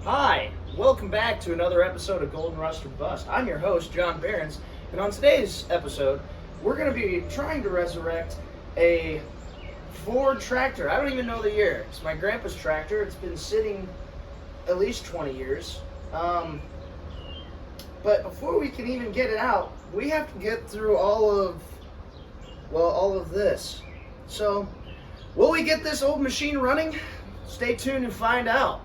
Hi, welcome back to another episode of Golden Rust or Bust. I'm your host, John Behrens, and on today's episode, we're going to be trying to resurrect a Ford tractor. I don't even know the year. It's my grandpa's tractor. It's been sitting at least 20 years. But before we can even get it out, we have to get through all of this. So, will we get this old machine running? Stay tuned and find out.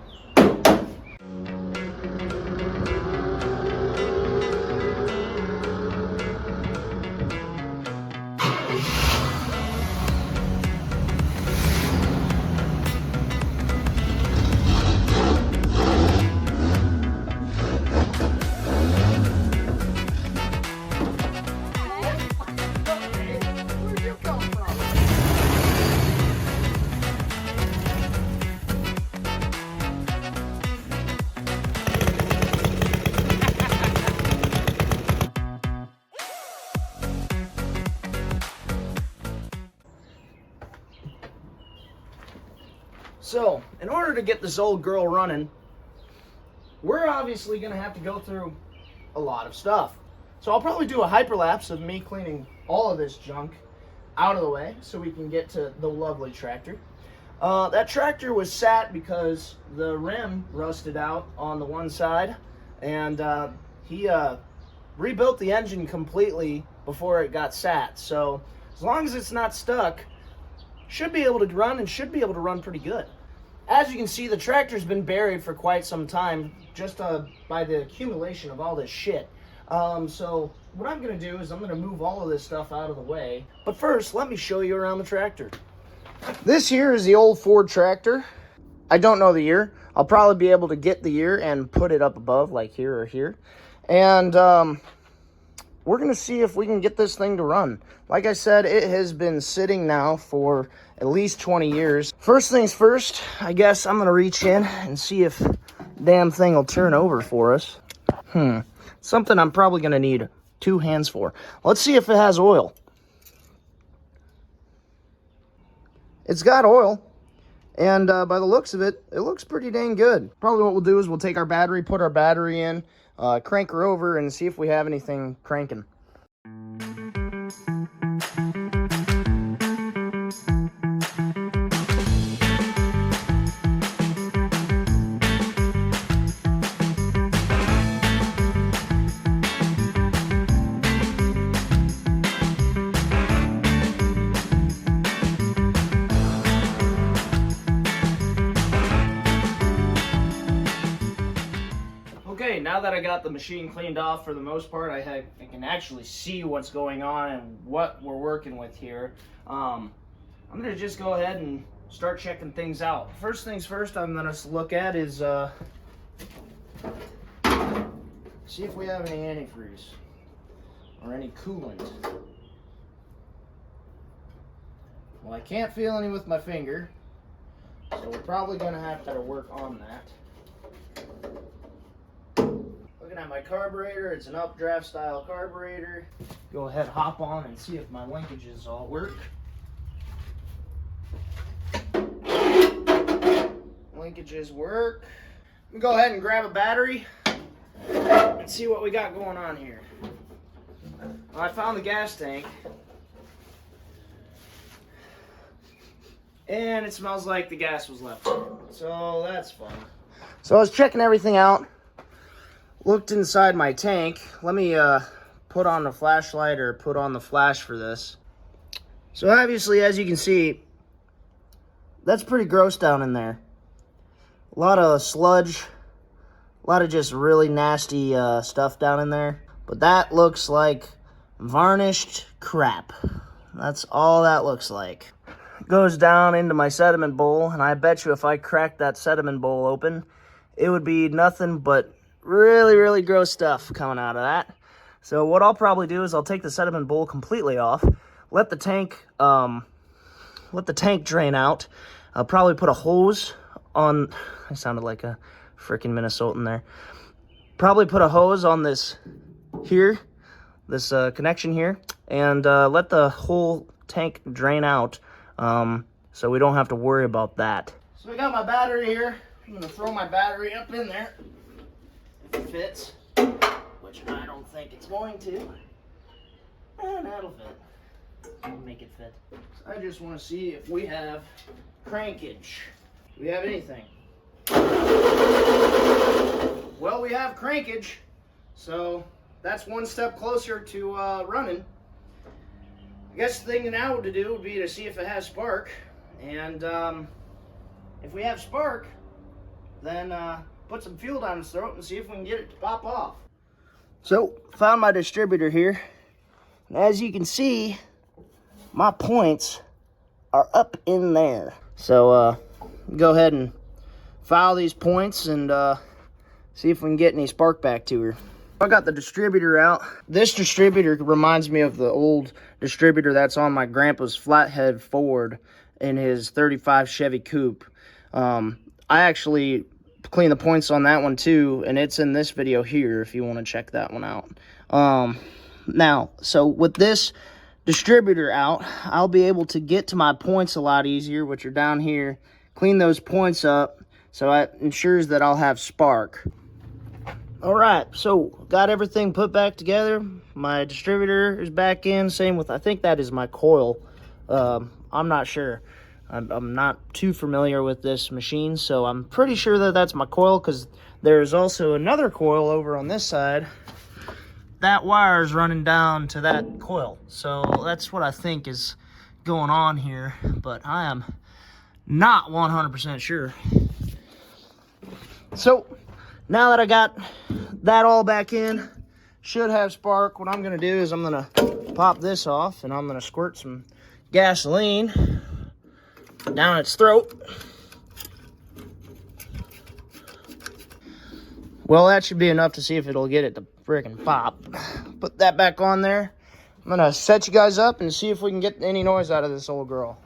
So, in order to get this old girl running, we're obviously going to have to go through a lot of stuff. So I'll probably do a hyperlapse of me cleaning all of this junk out of the way so we can get to the lovely tractor. That tractor was sat because the rim rusted out on the one side, and he rebuilt the engine completely before it got sat. So as long as it's not stuck, should be able to run and should be able to run pretty good. As you can see, the tractor's been buried for quite some time just by the accumulation of all this shit. So what I'm going to do is I'm going to move all of this stuff out of the way. But first, let me show you around the tractor. This here is the old Ford tractor. I don't know the year. I'll probably be able to get the year and put it up above, like here or here. And we're going to see if we can get this thing to run. Like I said, it has been sitting now for at least 20 years. First things first, I guess I'm going to reach in and see if the damn thing will turn over for us. Something I'm probably going to need 2 hands for. Let's see if it has oil. It's got oil, and by the looks of it, it looks pretty dang good. Probably what we'll do is we'll take our battery, put our battery in, crank her over, and see if we have anything cranking. Okay, now that I got the machine cleaned off for the most part, I can actually see what's going on and what we're working with here. I'm going to just go ahead and start checking things out. First things first I'm going to look at is see if we have any antifreeze or any coolant. Well, I can't feel any with my finger, so we're probably going to have to work on that. Looking at my carburetor, it's an updraft style carburetor. Go ahead, hop on and see if my linkages all work. Linkages work. Let me go ahead and grab a battery and see what we got going on here. Well, I found the gas tank, and it smells like the gas was left in it, so that's fun. So I was checking everything out. Looked inside my tank. Let me put on the flashlight or put on the flash for this. So obviously, as you can see, that's pretty gross down in there. A lot of sludge, a lot of just really nasty stuff down in there. But that looks like varnished crap. That's all that looks like. It goes down into my sediment bowl, and I bet you if I cracked that sediment bowl open, it would be nothing but really, really gross stuff coming out of that. So what I'll probably do is I'll take the sediment bowl completely off, let the tank drain out. I'll probably put a hose on. I sounded like a freaking Minnesotan there. Probably put a hose on this here, this connection here, and let the whole tank drain out, so we don't have to worry about that. So we got my battery here. I'm gonna throw my battery up in there if it fits, which I don't think it's going to. And that'll fit. We'll make it fit. So I just want to see if we have crankage. Do we have anything? Well, we have crankage, so that's one step closer to running. I guess the thing now to do would be to see if it has spark, and if we have spark, then put some fuel down its throat and see if we can get it to pop off. So, found my distributor here, and as you can see, my points are up in there. So, go ahead and file these points and see if we can get any spark back to her. I got the distributor out. This distributor reminds me of the old distributor that's on my grandpa's flathead Ford in his 35 Chevy Coupe. I actually cleaned the points on that one too, and it's in this video here if you want to check that one out. Now, so with this distributor out, I'll be able to get to my points a lot easier, which are down here, clean those points up, so it ensures that I'll have spark. Alright, so got everything put back together. My distributor is back in, same with, I think that is my coil. I'm not sure. I'm not too familiar with this machine, so I'm pretty sure that that's my coil, because there's also another coil over on this side. That wire is running down to that coil, so that's what I think is going on here, but I am not 100% sure. So now that I got that all back in, should have spark. What I'm gonna do is I'm gonna pop this off and I'm gonna squirt some gasoline down its throat. Well, that should be enough to see if it'll get it to friggin' pop. Put that back on there. I'm gonna set you guys up and see if we can get any noise out of this old girl.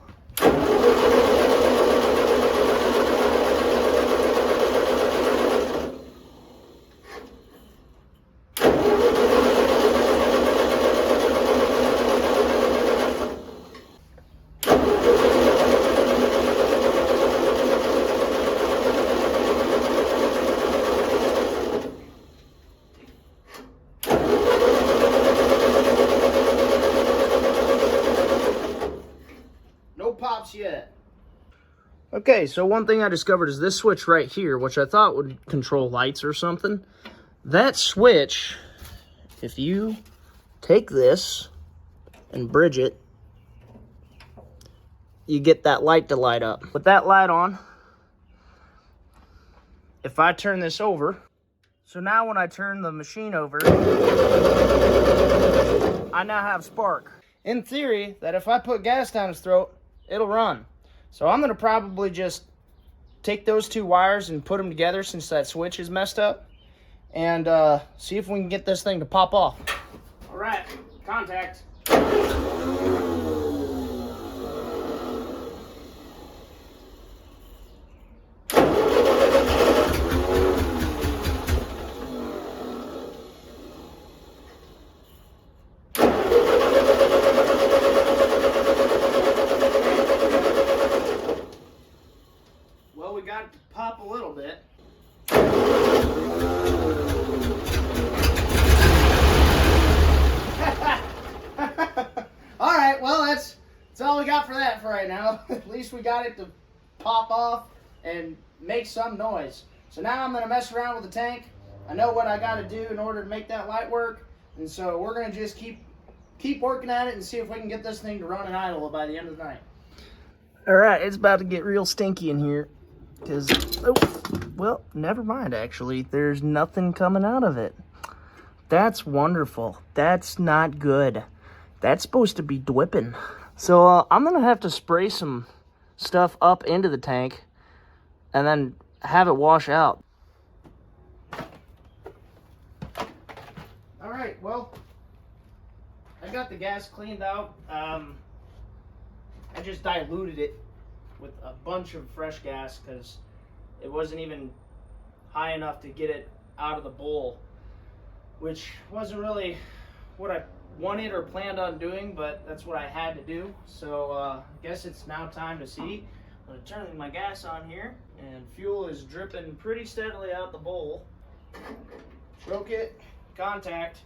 Pops yet. Okay, so one thing I discovered is this switch right here, which I thought would control lights or something. That switch, if you take this and bridge it, you get that light to light up. With that light on, if I turn this over, so now when I turn the machine over, I now have spark. In theory, that if I put gas down his throat, it'll run. So I'm gonna probably just take those two wires and put them together since that switch is messed up, and see if we can get this thing to pop off. All right, contact. Pop a little bit. All right, well, that's all we got for that for right now. At least we got it to pop off and make some noise. So now I'm going to mess around with the tank. I know what I got to do in order to make that light work, and so we're going to just keep working at it and see if we can get this thing to run and idle by the end of the night. All right, it's about to get real stinky in here. Because, oh, well, never mind, actually. There's nothing coming out of it. That's wonderful. That's not good. That's supposed to be dripping. So, I'm going to have to spray some stuff up into the tank and then have it wash out. All right, well, I got the gas cleaned out. I just diluted it with a bunch of fresh gas because it wasn't even high enough to get it out of the bowl, which wasn't really what I wanted or planned on doing, but that's what I had to do. So I guess it's now time to see. I'm going to turn my gas on here and fuel is dripping pretty steadily out the bowl. Broke it, contact.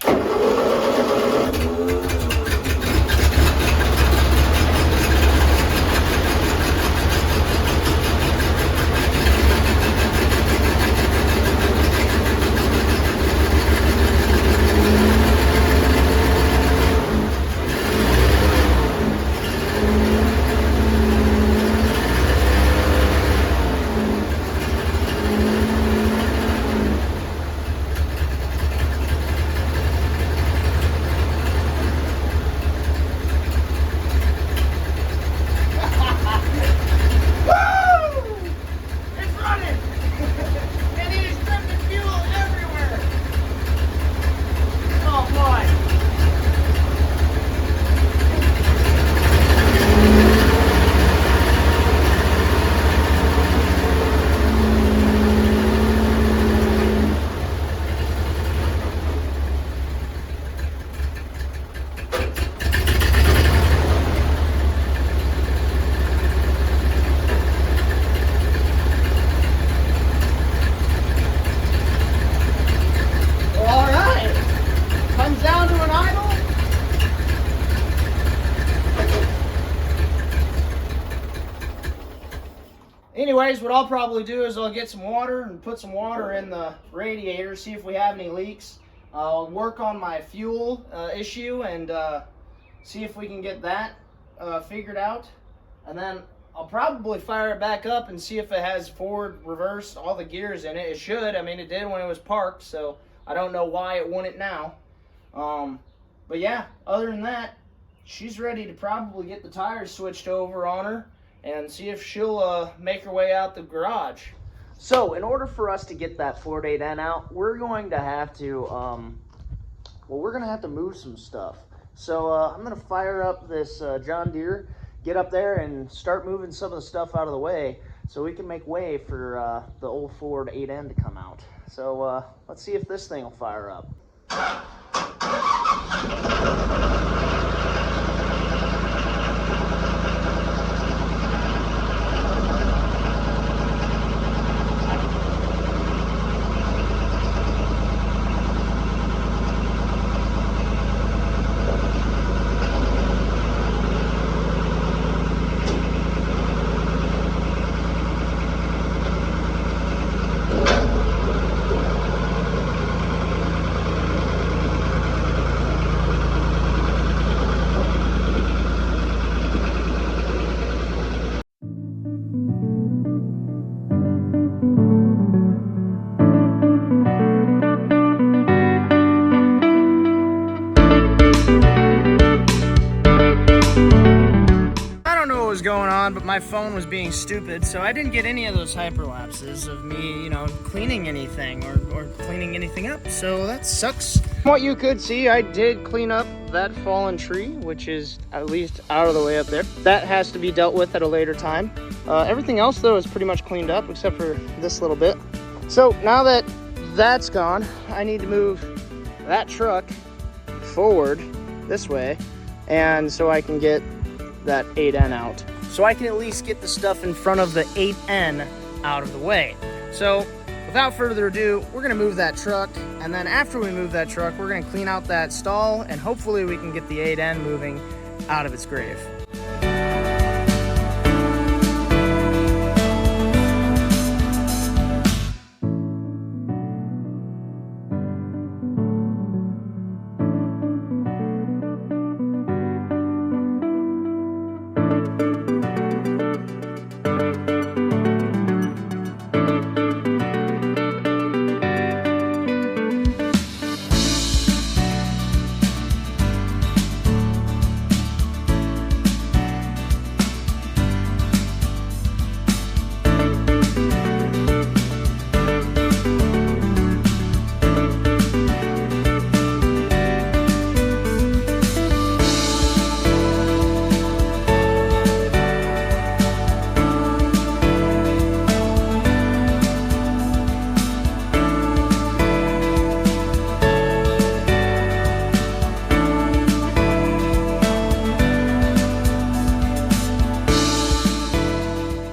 Anyways, what I'll probably do is I'll get some water and put some water in the radiator, see if we have any leaks. I'll work on my fuel issue and see if we can get that figured out. And then I'll probably fire it back up and see if it has forward, reverse, all the gears in it. It should. I mean, it did when it was parked, so I don't know why it wouldn't now. But yeah, other than that, she's ready to probably get the tires switched over on her and see if she'll make her way out the garage. So in order for us to get that Ford 8N out, we're going to have to, we're going to have to move some stuff. So I'm going to fire up this John Deere, get up there and start moving some of the stuff out of the way so we can make way for the old Ford 8N to come out. So let's see if this thing will fire up. Going on, but my phone was being stupid, so I didn't get any of those hyperlapses of me, cleaning anything or cleaning anything up, so that sucks. What you could see, I did clean up that fallen tree, which is at least out of the way up there. That has to be dealt with at a later time. Everything else, though, is pretty much cleaned up, except for this little bit. So now that that's gone, I need to move that truck forward this way, and so I can get that 8N out. So I can at least get the stuff in front of the 8N out of the way. So without further ado, we're gonna move that truck, and then after we move that truck, we're gonna clean out that stall, and hopefully we can get the 8N moving out of its grave.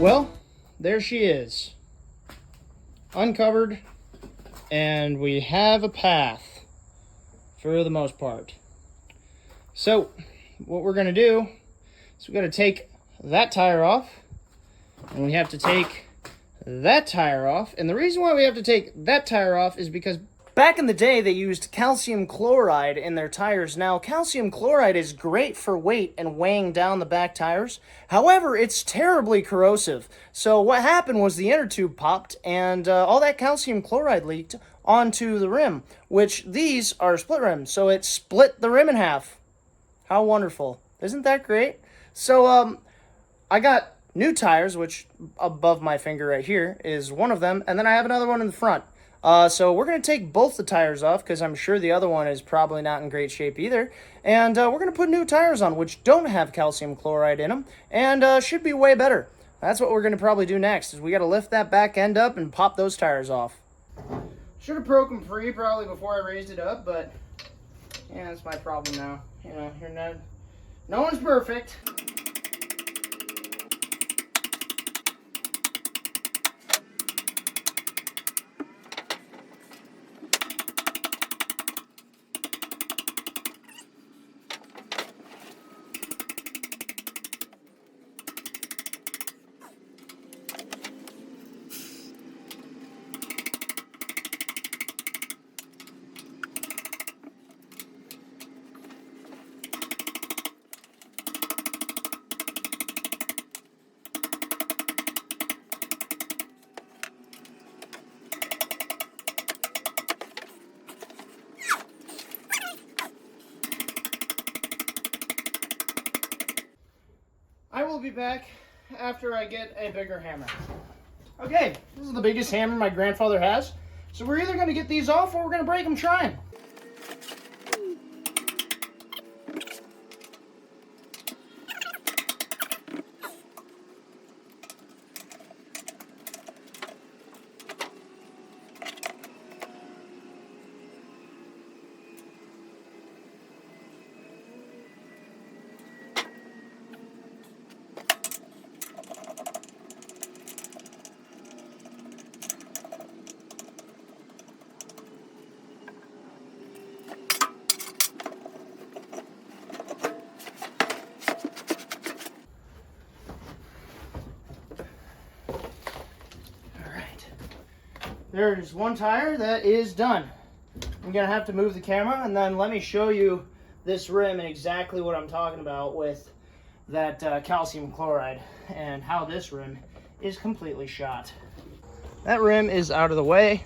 Well, there she is. uncovered, and we have a path for the most part. So what we're going to do is we're going to take that tire off, and we have to take that tire off. And the reason why we have to take that tire off is because back in the day they used calcium chloride in their tires. Now, calcium chloride is great for weight and weighing down the back tires. However, it's terribly corrosive. So what happened was the inner tube popped, and all that calcium chloride leaked onto the rim, which these are split rims. So it split the rim in half. How wonderful. Isn't that great? So I got new tires, which above my finger right here is one of them, and then I have another one in the front. So we're going to take both the tires off because I'm sure the other one is probably not in great shape either. And we're going to put new tires on which don't have calcium chloride in them and should be way better. That's what we're going to probably do next, is we got to lift that back end up and pop those tires off. Should have broke them free probably before I raised it up, but yeah, that's my problem now. You know, no one's perfect. I will be back after I get a bigger hammer. Okay, this is the biggest hammer my grandfather has. So we're either going to get these off or we're going to break them trying. There's one tire that is done. I'm gonna have to move the camera and then let me show you this rim and exactly what I'm talking about with that calcium chloride and how this rim is completely shot. That rim is out of the way.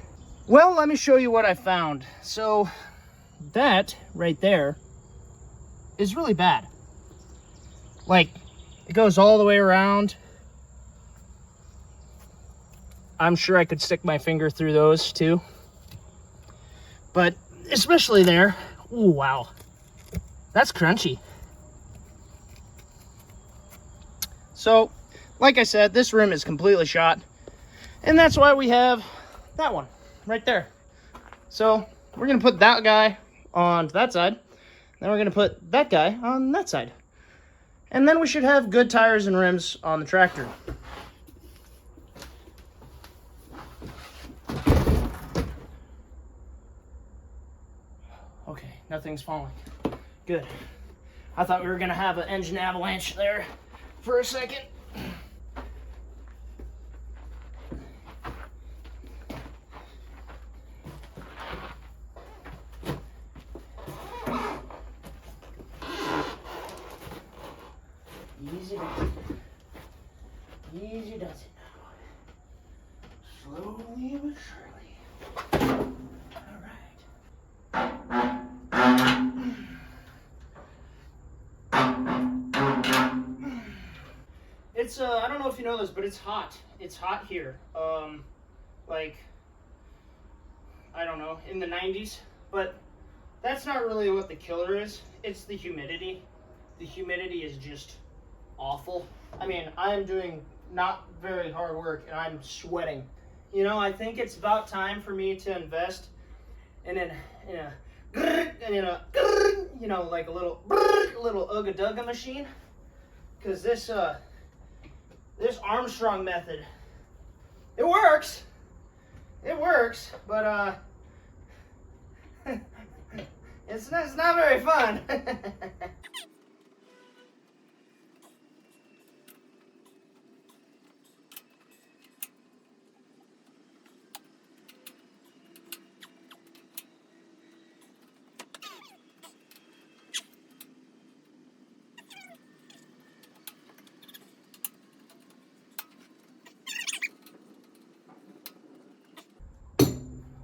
Well, let me show you what I found. So that right there is really bad. Like, it goes all the way around. I'm sure I could stick my finger through those too. But especially there. Ooh, wow. That's crunchy. So, like I said, this rim is completely shot. And that's why we have that one right there. So, we're going to put that guy on that side. Then we're going to put that guy on that side. And then we should have good tires and rims on the tractor. Okay, nothing's falling. Good. I thought we were gonna have an engine avalanche there for a second. Easy does it. Easy does it now. Slowly but surely. It's I don't know if you know this, but it's hot. It's hot here. Like, I don't know, in the 90s. But that's not really what the killer is. It's the humidity. The humidity is just awful. I mean, I'm doing not very hard work and I'm sweating. You know, I think it's about time for me to invest in a you know, like a little Ooga Dooga machine, because this Armstrong method, it works. it works, but it's not very fun.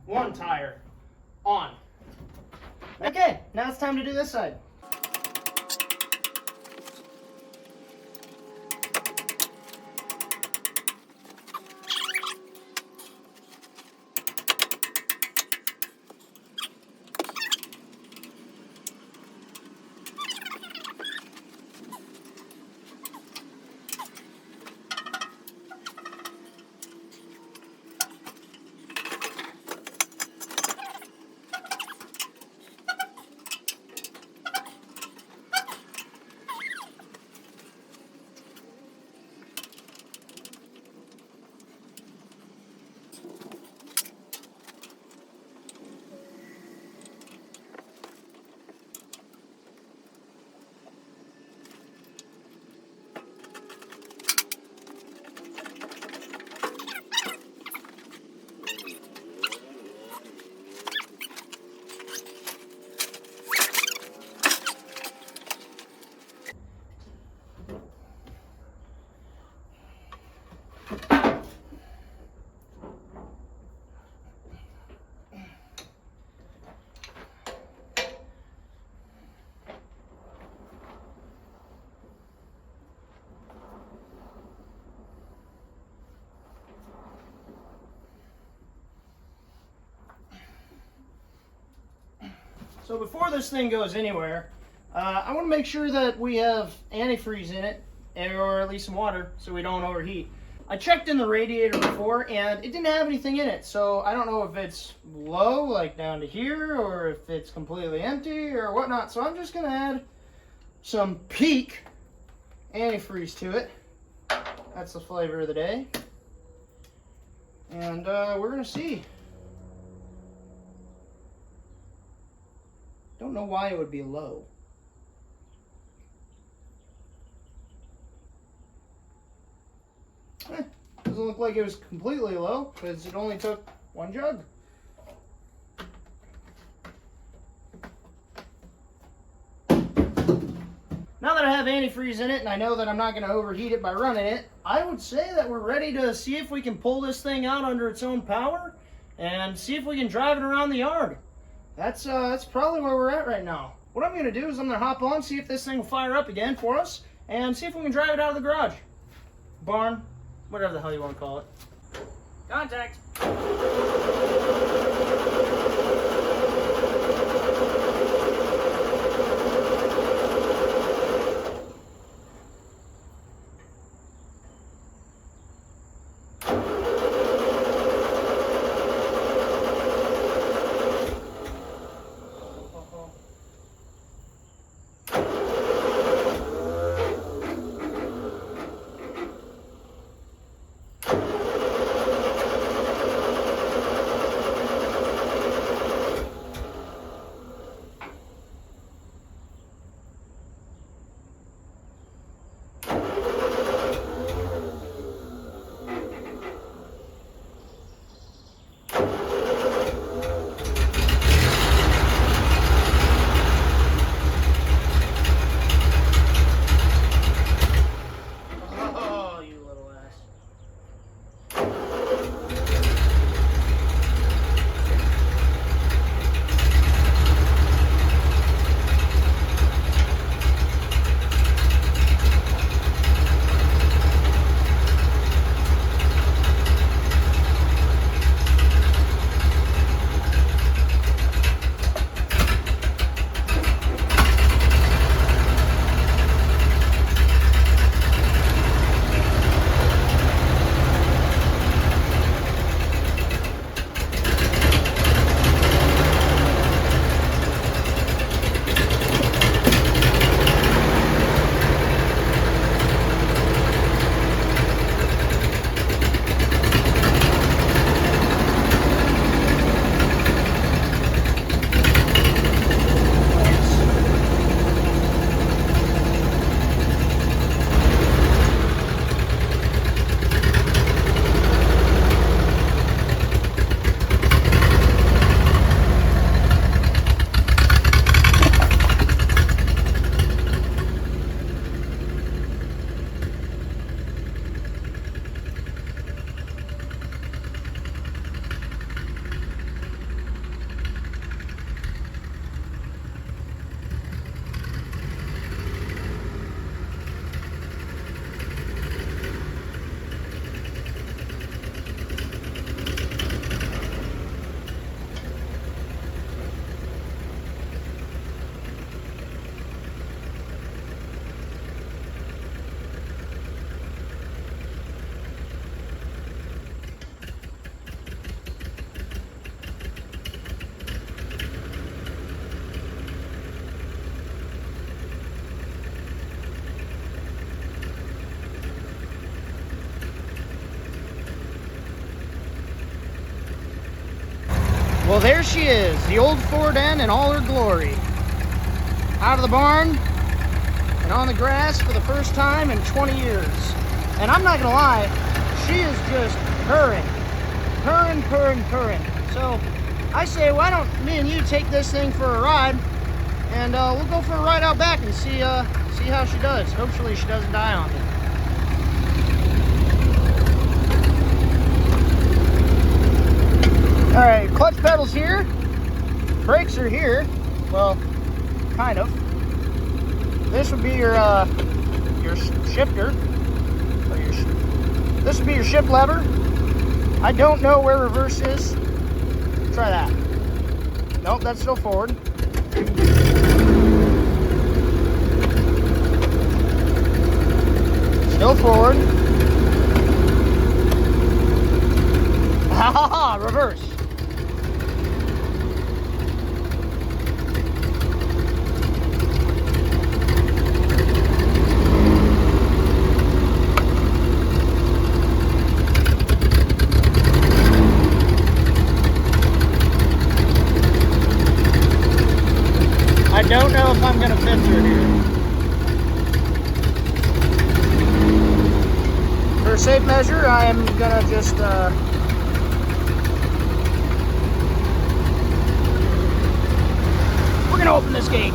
One tire on. Okay, now it's time to do this side. So before this thing goes anywhere, I want to make sure that we have antifreeze in it, or at least some water, so we don't overheat. I checked in the radiator before, and it didn't have anything in it, so I don't know if it's low, like down to here, or if it's completely empty, or whatnot. So I'm just going to add some Peak antifreeze to it. That's the flavor of the day. And we're going to see. Don't know why it would be low. Doesn't look like it was completely low because it only took one jug. Now that I have antifreeze in it and I know that I'm not going to overheat it by running it, I would say that we're ready to see if we can pull this thing out under its own power and see if we can drive it around the yard. That's probably where we're at right now. What I'm going to do is I'm going to hop on, see if this thing will fire up again for us, and see if we can drive it out of the garage. Barn, whatever the hell you want to call it. Contact! Well, there she is, the old Ford N in all her glory. Out of the barn and on the grass for the first time in 20 years. And I'm not gonna lie, she is just purring. Purring. So I say, why don't me and you take this thing for a ride, and we'll go for a ride out back and see how she does. Hopefully she doesn't die on me. All right, clutch pedal's here, brakes are here. Well, kind of. This would be your shifter, or this would be your shift lever. I don't know where reverse is. Try that. Nope, that's still forward. Still forward. Ha ha ha, reverse. I don't know if I'm going to fit through here. For safe measure, I am going to just we're going to open this gate.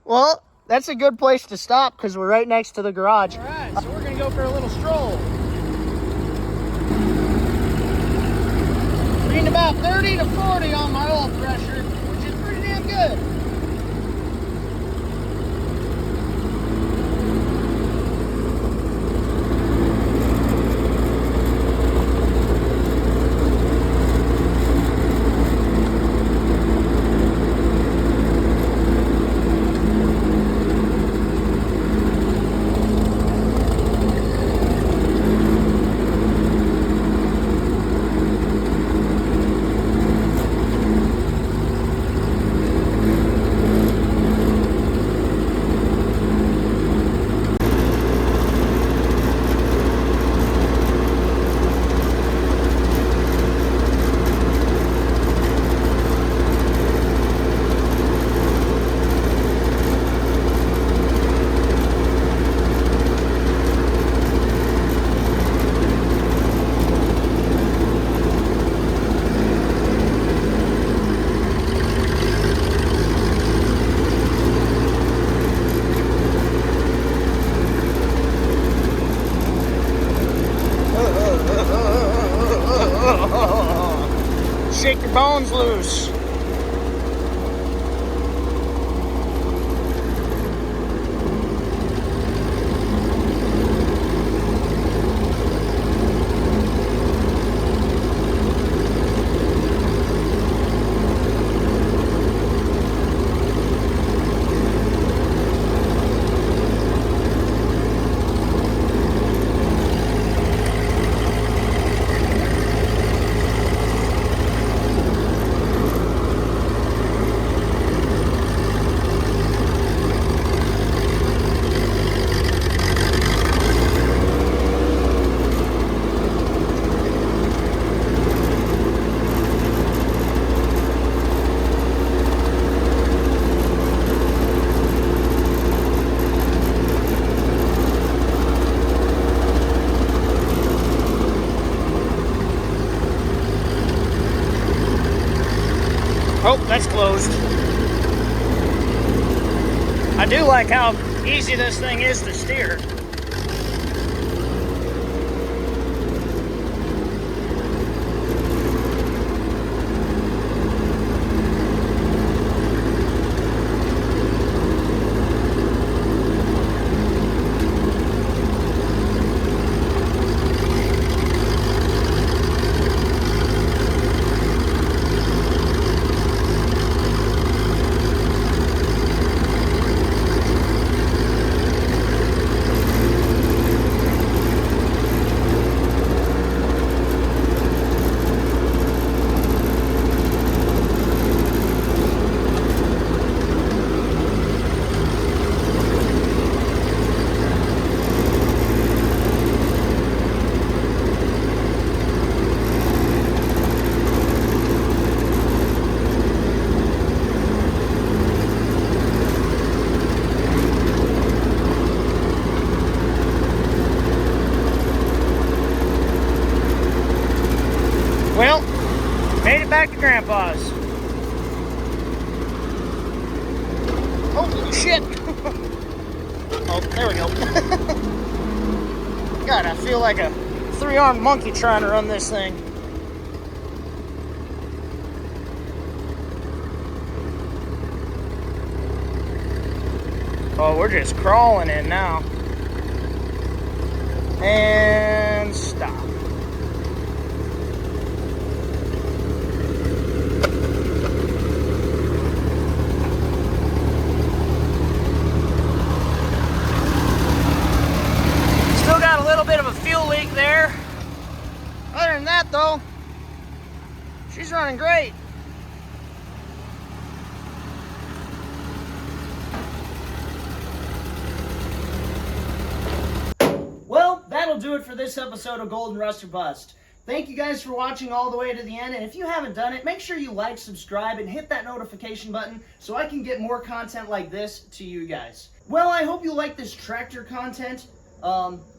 Well, that's a good place to stop because we're right next to the garage. All right, so we're going to go for a little stroll. Reading about 30 to 40 on my oil pressure, which is pretty damn good. Shake your bones loose. Oh, that's closed. I do like how easy this thing is to steer. Holy shit! Oh, there we go. God, I feel like a three-armed monkey trying to run this thing. Oh, we're just crawling in now. And stop. Still got a little bit of a fuel leak there. Other than that, though, she's running great. Well, that'll do it for this episode of Golden Rust or Bust. Thank you guys for watching all the way to the end, and if you haven't done it, make sure you like, subscribe, and hit that notification button so I can get more content like this to you guys. Well, I hope you like this tractor content.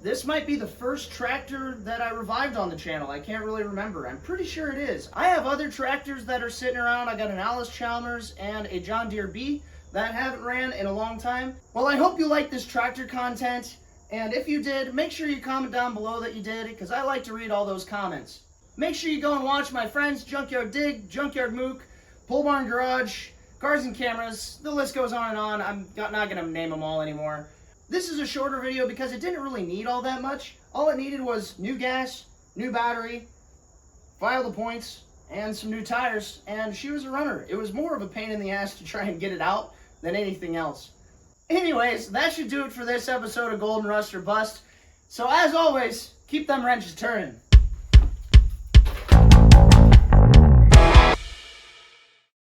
This might be the first tractor that I revived on the channel. I can't really remember. I'm pretty sure it is. I have other tractors that are sitting around. I got an Alice Chalmers and a John Deere B that haven't ran in a long time. Well, I hope you like this tractor content. And if you did, make sure you comment down below that you did, because I like to read all those comments. Make sure you go and watch my friends Junkyard Dig, Junkyard Mook, Pole Barn Garage, Cars and Cameras. The list goes on and on. I'm not going to name them all anymore. This is a shorter video because it didn't really need all that much. All it needed was new gas, new battery, file the points, and some new tires, and she was a runner. It was more of a pain in the ass to try and get it out than anything else. Anyways, that should do it for this episode of Golden Rust or Bust. So as always, keep them wrenches turning.